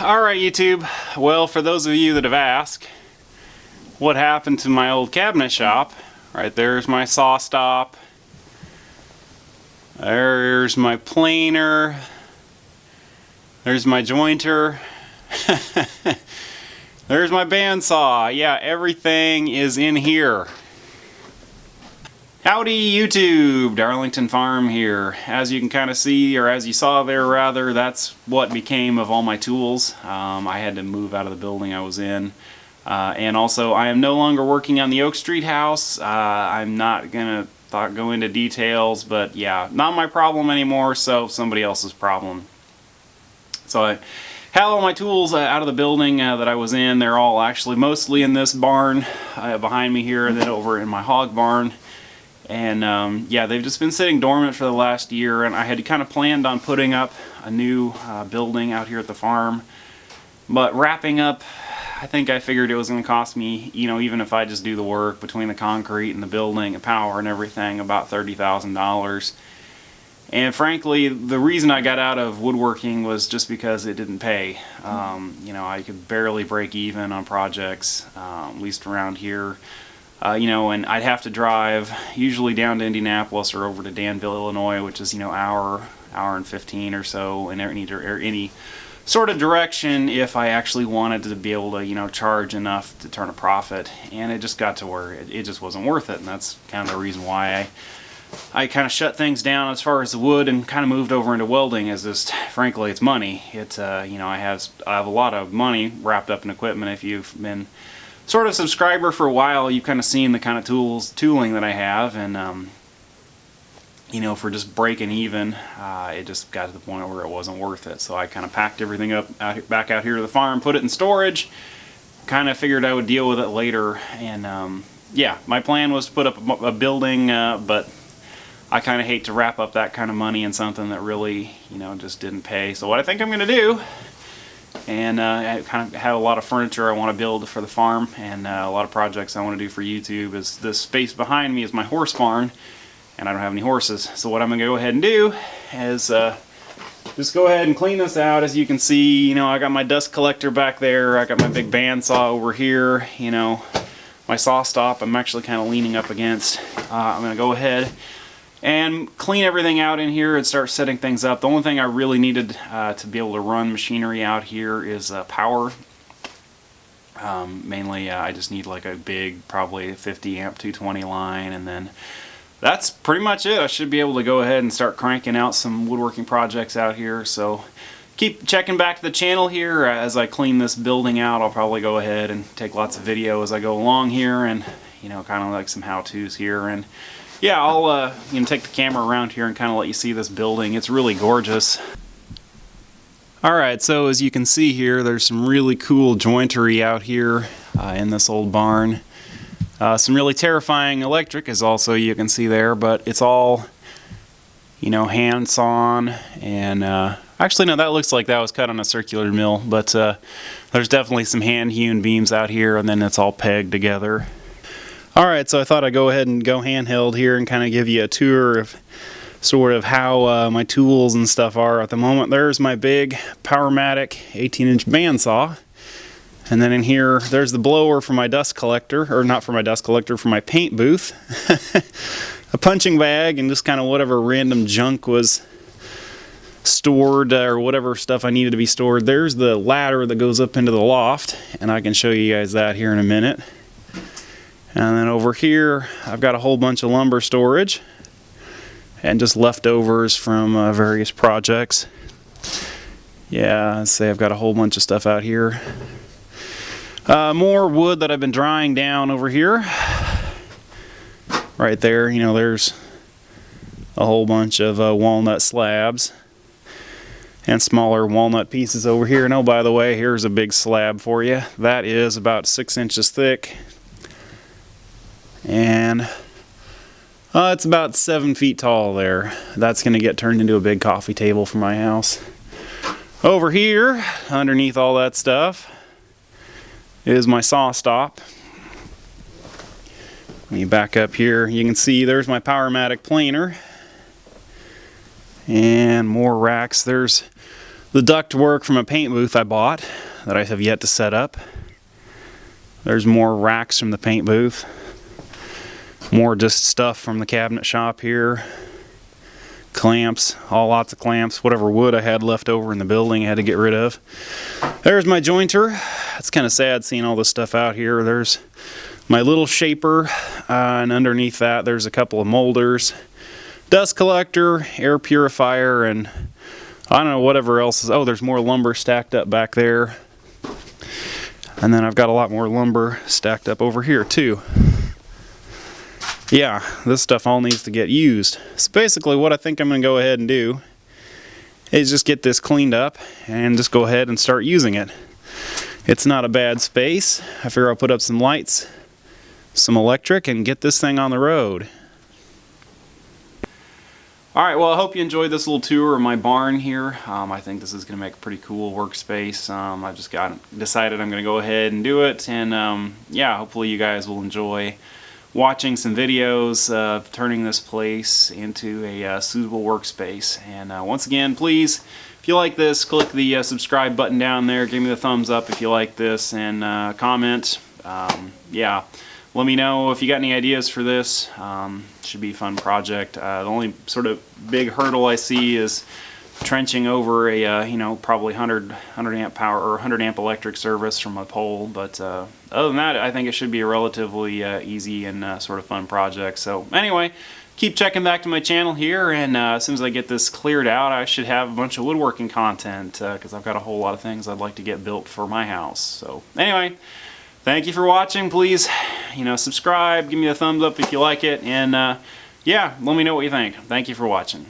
Alright YouTube, well, for those of you that have asked what happened to my old cabinet shop, right there's my saw stop, there's my planer, there's my jointer, there's my bandsaw. Yeah, everything is in here. Howdy YouTube, Darlington Farm here. As you can kind of see, or as you saw there rather, that's what became of all my tools. I had to move out of the building I was in. And also, I am no longer working on the Oak Street house. I'm not gonna go into details, but yeah, not my problem anymore, so somebody else's problem. So I have all my tools out of the building that I was in. They're all actually mostly in this barn behind me here, and then over in my hog barn. And yeah, they've just been sitting dormant for the last year, and I had kind of planned on putting up a new building out here at the farm. But wrapping up, I think I figured it was going to cost me, you know, even if I just do the work between the concrete and the building and power and everything, about $30,000. And frankly, the reason I got out of woodworking was just because it didn't pay. You know, I could barely break even on projects, at least around here. You know, and I'd have to drive usually down to Indianapolis or over to Danville, Illinois, which is, you know, hour and 15 or so in any sort of direction if I actually wanted to be able to, you know, charge enough to turn a profit. And it just got to where it just wasn't worth it, and that's kind of the reason why I kind of shut things down as far as the wood and kind of moved over into welding. Is just, frankly, it's money. It's you know, I have a lot of money wrapped up in equipment. If you've been sort of subscriber for a while, you've kind of seen the kind of tooling that I have, and you know, for just breaking even, it just got to the point where it wasn't worth it. So I kind of packed everything up back out here to the farm, put it in storage, kind of figured I would deal with it later. And yeah, my plan was to put up a building, but I kind of hate to wrap up that kind of money in something that really, you know, just didn't pay. So what I think I'm going to do, and I kind of have a lot of furniture I want to build for the farm, and a lot of projects I want to do for YouTube. Is this space behind me is my horse barn, and I don't have any horses. So what I'm going to go ahead and do is just go ahead and clean this out. As you can see, you know, I got my dust collector back there. I got my big bandsaw over here. You know, my saw stop I'm actually kind of leaning up against. I'm going to go ahead and clean everything out in here and start setting things up. The only thing I really needed to be able to run machinery out here is power. Mainly I just need like a big, probably 50 amp 220 line, and then that's pretty much it. I should be able to go ahead and start cranking out some woodworking projects out here. So keep checking back to the channel here as I clean this building out. I'll probably go ahead and take lots of video as I go along here, and you know, kind of like some how-tos here. And yeah, I'll you know, take the camera around here and kind of let you see this building. It's really gorgeous. Alright, so as you can see here, there's some really cool jointery out here in this old barn. Some really terrifying electric is also, you can see there, but it's all, you know, hand sawn. And actually no, that looks like that was cut on a circular mill, but there's definitely some hand hewn beams out here, and then it's all pegged together. Alright, so I thought I'd go ahead and go handheld here and kind of give you a tour of sort of how my tools and stuff are at the moment. There's my big Powermatic 18-inch bandsaw. And then in here, there's the blower for my dust collector, or not for my dust collector, for my paint booth. A punching bag and just kind of whatever random junk was stored, or whatever stuff I needed to be stored. There's the ladder that goes up into the loft, and I can show you guys that here in a minute. And then over here, I've got a whole bunch of lumber storage and just leftovers from various projects. Yeah, let's say I've got a whole bunch of stuff out here. More wood that I've been drying down over here. Right there, you know, there's a whole bunch of walnut slabs and smaller walnut pieces over here. And oh, by the way, here's a big slab for you. That is about 6 inches thick. And it's about 7 feet tall there. That's going to get turned into a big coffee table for my house. Over here, underneath all that stuff, is my saw stop. When you back up here, you can see there's my Powermatic planer. And more racks. There's the duct work from a paint booth I bought that I have yet to set up. There's more racks from the paint booth. More just stuff from the cabinet shop here. Clamps, lots of clamps. Whatever wood I had left over in the building I had to get rid of. There's my jointer. It's kind of sad seeing all this stuff out here. There's my little shaper, and underneath that there's a couple of molders, dust collector, air purifier, and I don't know whatever else is. Oh, there's more lumber stacked up back there. And then I've got a lot more lumber stacked up over here too. Yeah, this stuff all needs to get used. So basically what I think I'm going to go ahead and do is just get this cleaned up and just go ahead and start using it. It's not a bad space. I figure I'll put up some lights, some electric, and get this thing on the road. Alright, well I hope you enjoyed this little tour of my barn here. I think this is going to make a pretty cool workspace. I just decided I'm going to go ahead and do it, and yeah, hopefully you guys will enjoy watching some videos of turning this place into a suitable workspace. And once again, please, if you like this, click the subscribe button down there. Give me the thumbs up if you like this, and comment. Yeah, let me know if you got any ideas for this. Should be a fun project. The only sort of big hurdle I see is trenching over a you know, probably 100 amp power or 100 amp electric service from a pole, but other than that I think it should be a relatively easy and sort of fun project. So anyway, keep checking back to my channel here, and as soon as I get this cleared out I should have a bunch of woodworking content, because I've got a whole lot of things I'd like to get built for my house. So anyway, thank you for watching. Please, you know, subscribe, give me a thumbs up if you like it, and yeah, let me know what you think. Thank you for watching.